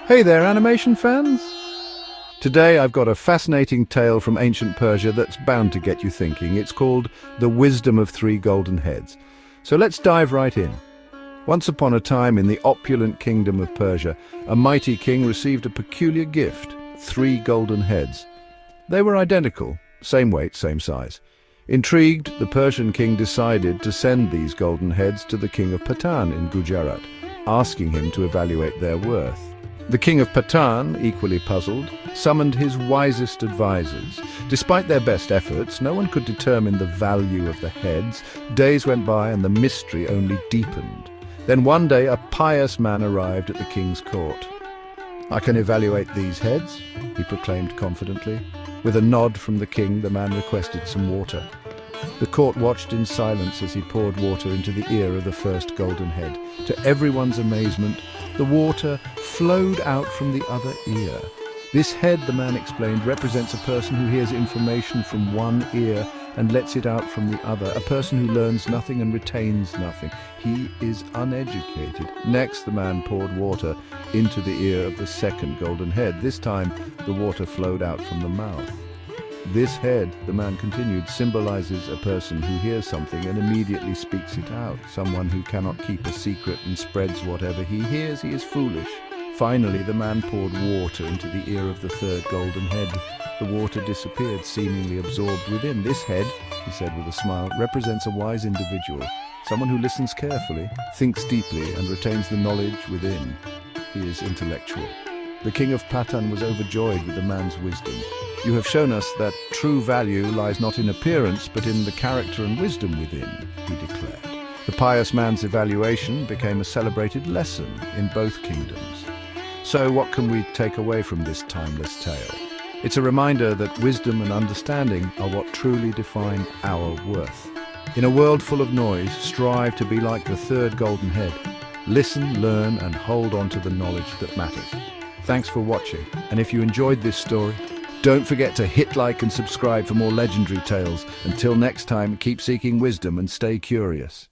Hey there, animation fans! Today I've got a fascinating tale from ancient Persia that's bound to get you thinking. It's called The Wisdom of Three Golden Heads. So let's dive right in. Once upon a time in the opulent kingdom of Persia, a mighty king received a peculiar gift, 3 golden heads. They were identical, same weight, same size. Intrigued, the Persian king decided to send these golden heads to the king of Patan in Gujarat, asking him to evaluate their worth. The king of Patan, equally puzzled, summoned his wisest advisors. Despite their best efforts, no one could determine the value of the heads. Days went by and the mystery only deepened. Then one day a pious man arrived at the king's court. "I can evaluate these heads," he proclaimed confidently. With a nod from the king, the man requested some water. The court watched in silence as he poured water into the ear of the first golden head. To everyone's amazement, the water flowed out from the other ear. This head, the man explained, represents a person who hears information from one ear and lets it out from the other, a person who learns nothing and retains nothing. He is uneducated. Next, the man poured water into the ear of the second golden head. This time, the water flowed out from the mouth. This head, the man continued, symbolizes a person who hears something and immediately speaks it out. Someone who cannot keep a secret and spreads whatever he hears. He is foolish. Finally, the man poured water into the ear of the third golden head. The water disappeared, seemingly absorbed within. "This head," he said with a smile, "represents a wise individual, someone who listens carefully, thinks deeply, and retains the knowledge within. He is intellectual." The king of Patan was overjoyed with the man's wisdom. "You have shown us that true value lies not in appearance, but in the character and wisdom within," he declared. The pious man's evaluation became a celebrated lesson in both kingdoms. So what can we take away from this timeless tale? It's a reminder that wisdom and understanding are what truly define our worth. In a world full of noise, strive to be like the third golden head. Listen, learn, and hold on to the knowledge that matters. Thanks for watching, and if you enjoyed this story, don't forget to hit like and subscribe for more legendary tales. Until next time, keep seeking wisdom and stay curious.